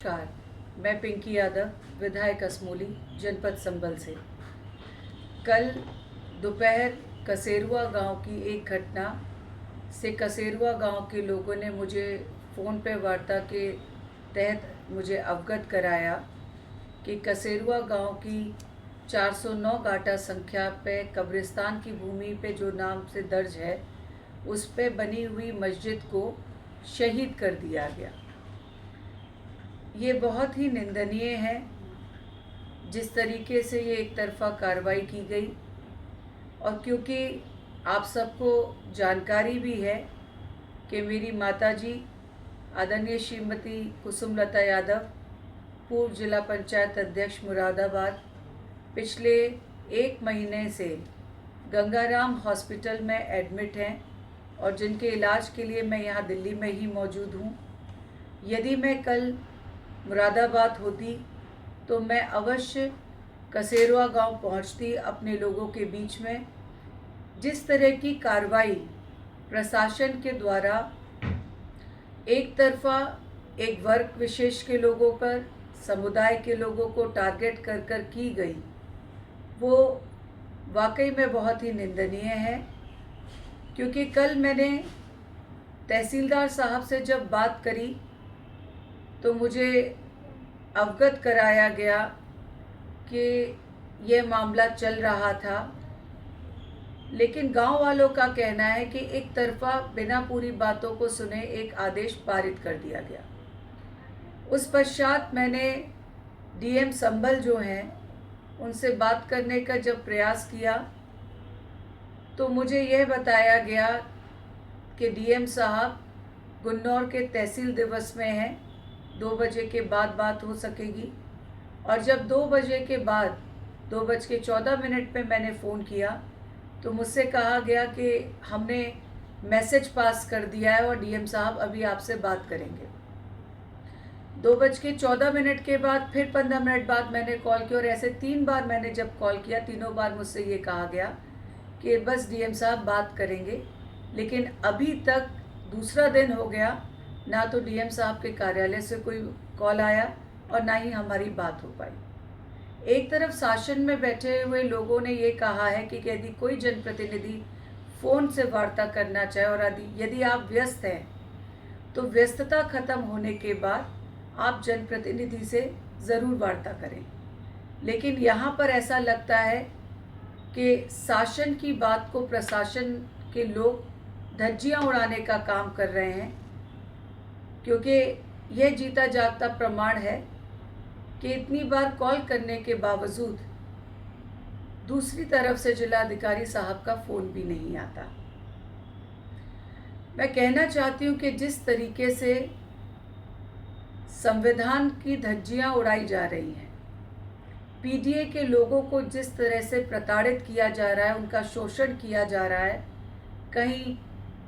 नमस्कार। मैं पिंकी यादव, विधायक असमोली, जनपद संभल से। कल दोपहर कसेरुआ गांव की एक घटना से कसेरुआ गांव के लोगों ने मुझे फ़ोन पे वार्ता के तहत मुझे अवगत कराया कि कसेरुआ गांव की 409 गाटा संख्या पे कब्रिस्तान की भूमि पे जो नाम से दर्ज है, उस पे बनी हुई मस्जिद को शहीद कर दिया गया। ये बहुत ही निंदनीय है जिस तरीके से ये एक तरफ़ा कार्रवाई की गई। और क्योंकि आप सबको जानकारी भी है कि मेरी माताजी आदरणीय श्रीमती कुसुमलता यादव, पूर्व जिला पंचायत अध्यक्ष मुरादाबाद, पिछले 1 महीने से गंगाराम हॉस्पिटल में एडमिट हैं और जिनके इलाज के लिए मैं यहाँ दिल्ली में ही मौजूद हूँ। यदि मैं कल मुरादाबाद होती तो मैं अवश्य कसेरुआ गांव पहुंचती अपने लोगों के बीच में। जिस तरह की कार्रवाई प्रशासन के द्वारा एक तरफ़ा एक वर्ग विशेष के लोगों पर, समुदाय के लोगों को टारगेट कर कर की गई, वो वाकई में बहुत ही निंदनीय है। क्योंकि कल मैंने तहसीलदार साहब से जब बात करी तो मुझे अवगत कराया गया कि यह मामला चल रहा था, लेकिन गांव वालों का कहना है कि एक तरफ़ा बिना पूरी बातों को सुने एक आदेश पारित कर दिया गया। उस पश्चात मैंने डीएम संभल जो हैं उनसे बात करने का जब प्रयास किया तो मुझे यह बताया गया कि डीएम साहब गुन्नौर के तहसील दिवस में हैं, 2 बजे के बाद बात हो सकेगी। और जब 2 बजे के बाद 2:14 पे मैंने फ़ोन किया तो मुझसे कहा गया कि हमने मैसेज पास कर दिया है और डीएम साहब अभी आपसे बात करेंगे। 2:14 के बाद फिर 15 मिनट बाद मैंने कॉल किया और ऐसे 3 बार मैंने जब कॉल किया, तीनों बार मुझसे ये कहा गया कि बस डीएम साहब बात करेंगे। लेकिन अभी तक दूसरा दिन हो गया, ना तो डीएम साहब के कार्यालय से कोई कॉल आया और ना ही हमारी बात हो पाई। एक तरफ शासन में बैठे हुए लोगों ने ये कहा है कि यदि कोई जनप्रतिनिधि फ़ोन से वार्ता करना चाहे और यदि आप व्यस्त हैं तो व्यस्तता ख़त्म होने के बाद आप जनप्रतिनिधि से ज़रूर वार्ता करें। लेकिन यहाँ पर ऐसा लगता है कि शासन की बात को प्रशासन के लोग धज्जियाँ उड़ाने का काम कर रहे हैं। क्योंकि यह जीता जागता प्रमाण है कि इतनी बार कॉल करने के बावजूद दूसरी तरफ से जिलाधिकारी साहब का फ़ोन भी नहीं आता। मैं कहना चाहती हूँ कि जिस तरीके से संविधान की धज्जियाँ उड़ाई जा रही हैं, पीडीए के लोगों को जिस तरह से प्रताड़ित किया जा रहा है, उनका शोषण किया जा रहा है, कहीं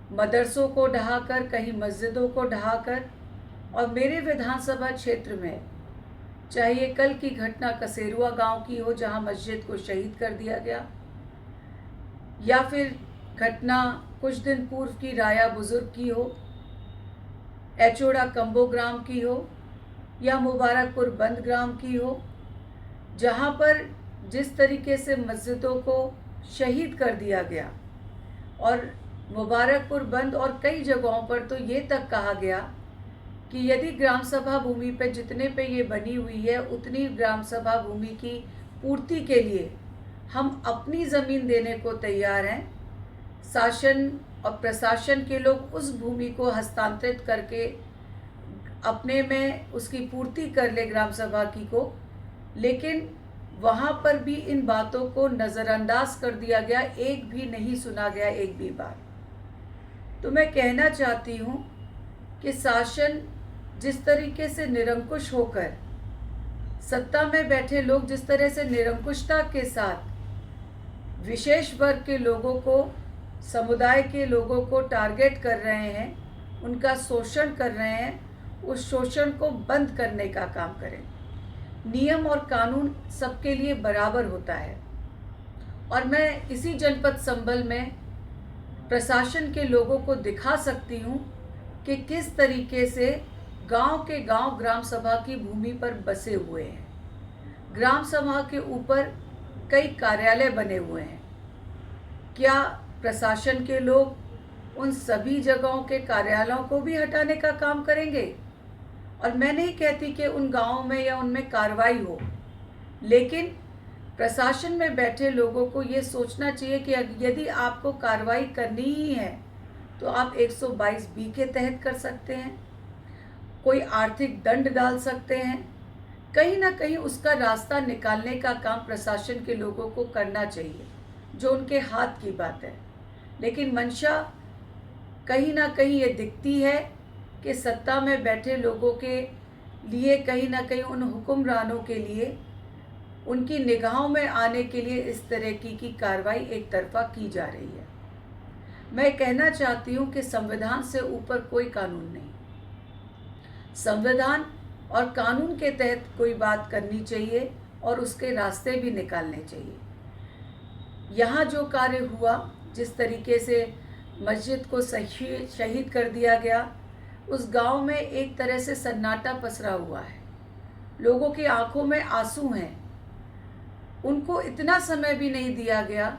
मदरसों को ढहाकर, कहीं मस्जिदों को ढहाकर। और मेरे विधानसभा क्षेत्र में चाहे ये कल की घटना कसेरुआ गांव की हो जहां मस्जिद को शहीद कर दिया गया, या फिर घटना कुछ दिन पूर्व की राया बुजुर्ग की हो, एचोड़ा कंबो ग्राम की हो, या मुबारकपुर बंद ग्राम की हो, जहां पर जिस तरीके से मस्जिदों को शहीद कर दिया गया। और मुबारकपुर बंद और कई जगहों पर तो ये तक कहा गया कि यदि ग्राम सभा भूमि पे जितने पे ये बनी हुई है उतनी ग्राम सभा भूमि की पूर्ति के लिए हम अपनी ज़मीन देने को तैयार हैं। शासन और प्रशासन के लोग उस भूमि को हस्तांतरित करके अपने में उसकी पूर्ति कर ले ग्राम सभा की को, लेकिन वहाँ पर भी इन बातों को नज़रअंदाज कर दिया गया, एक भी नहीं सुना गया, एक भी बार। तो मैं कहना चाहती हूँ कि शासन जिस तरीके से निरंकुश होकर, सत्ता में बैठे लोग जिस तरह से निरंकुशता के साथ विशेष वर्ग के लोगों को, समुदाय के लोगों को टारगेट कर रहे हैं, उनका शोषण कर रहे हैं, उस शोषण को बंद करने का काम करें। नियम और कानून सबके लिए बराबर होता है। और मैं इसी जनपद संभल में प्रशासन के लोगों को दिखा सकती हूँ कि किस तरीके से गांव के गांव ग्राम सभा की भूमि पर बसे हुए हैं। ग्राम सभा के ऊपर कई कार्यालय बने हुए हैं। क्या प्रशासन के लोग उन सभी जगहों के कार्यालयों को भी हटाने का काम करेंगे? और मैं नहीं कहती कि उन गांवों में या उनमें कार्रवाई हो, लेकिन प्रशासन में बैठे लोगों को ये सोचना चाहिए कि यदि आपको कार्रवाई करनी ही है तो आप 122B के तहत कर सकते हैं, कोई आर्थिक दंड डाल सकते हैं, कहीं ना कहीं उसका रास्ता निकालने का काम प्रशासन के लोगों को करना चाहिए, जो उनके हाथ की बात है। लेकिन मंशा कहीं ना कहीं ये दिखती है कि सत्ता में बैठे लोगों के लिए, कहीं ना कहीं उन हुक्मरानों के लिए, उनकी निगाहों में आने के लिए इस तरह की कार्रवाई एक तरफा की जा रही है। मैं कहना चाहती हूँ कि संविधान से ऊपर कोई कानून नहीं। संविधान और कानून के तहत कोई बात करनी चाहिए और उसके रास्ते भी निकालने चाहिए। यहाँ जो कार्य हुआ, जिस तरीके से मस्जिद को शहीद कर दिया गया, उस गांव में एक तरह से सन्नाटा पसरा हुआ है। लोगों की आंखों में आंसू हैं। उनको इतना समय भी नहीं दिया गया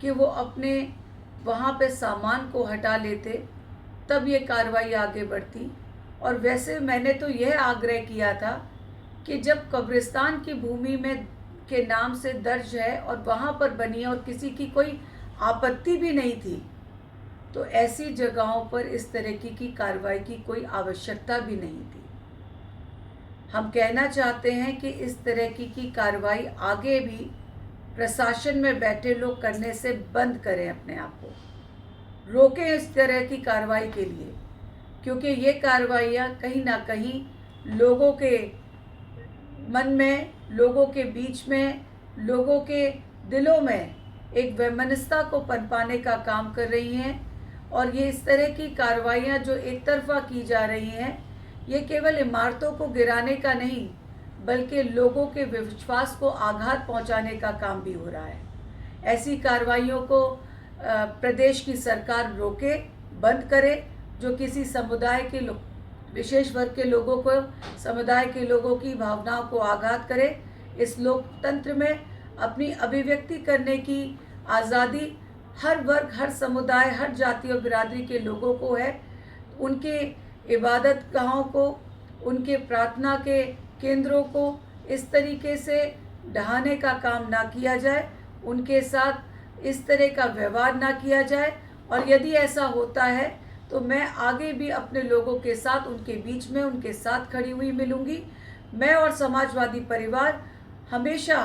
कि वो अपने वहाँ पे सामान को हटा लेते, तब ये कार्रवाई आगे बढ़ती। और वैसे मैंने तो यह आग्रह किया था कि जब कब्रिस्तान की भूमि में के नाम से दर्ज है और वहाँ पर बनी है और किसी की कोई आपत्ति भी नहीं थी, तो ऐसी जगहों पर इस तरह की कार्रवाई की कोई आवश्यकता भी नहीं थी। हम कहना चाहते हैं कि इस तरह की कार्रवाई आगे भी प्रशासन में बैठे लोग करने से बंद करें, अपने आप को रोकें इस तरह की कार्रवाई के लिए, क्योंकि ये कार्रवाइयाँ कहीं ना कहीं लोगों के मन में, लोगों के बीच में, लोगों के दिलों में एक वैमनस्यता को पनपाने का काम कर रही हैं। और ये इस तरह की कार्रवाइयाँ जो एक तरफा की जा रही हैं, ये केवल इमारतों को गिराने का नहीं, बल्कि लोगों के विश्वास को आघात पहुंचाने का काम भी हो रहा है। ऐसी कार्रवाइयों को प्रदेश की सरकार रोके, बंद करे, जो किसी समुदाय के विशेष वर्ग के लोगों को, समुदाय के लोगों की भावनाओं को आघात करे। इस लोकतंत्र में अपनी अभिव्यक्ति करने की आज़ादी हर वर्ग, हर समुदाय, हर जाति और बिरादरी के लोगों को है। उनके इबादत गाहों को, उनके प्रार्थना के केंद्रों को इस तरीके से ढहाने का काम ना किया जाए, उनके साथ इस तरह का व्यवहार ना किया जाए। और यदि ऐसा होता है तो मैं आगे भी अपने लोगों के साथ, उनके बीच में, उनके साथ खड़ी हुई मिलूंगी। मैं और समाजवादी परिवार हमेशा,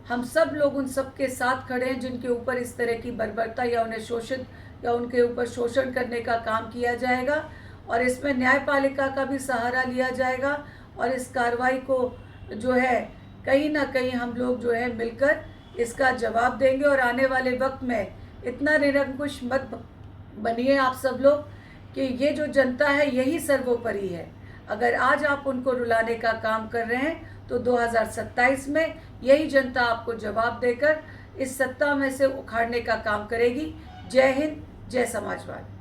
हम सब लोग उन सब के साथ खड़े हैं जिनके ऊपर इस तरह की बर्बरता या उन्हें शोषित या उनके ऊपर शोषण करने का काम किया जाएगा। और इसमें न्यायपालिका का भी सहारा लिया जाएगा। और इस कार्रवाई को जो है, कहीं ना कहीं हम लोग जो है मिलकर इसका जवाब देंगे। और आने वाले वक्त में इतना निरंकुश मत बनिए आप सब लोग कि ये जो जनता है यही सर्वोपरि है। अगर आज आप उनको रुलाने का काम कर रहे हैं तो 2027 में यही जनता आपको जवाब देकर इस सत्ता में से उखाड़ने का काम करेगी। जय हिंद, जय समाजवाद।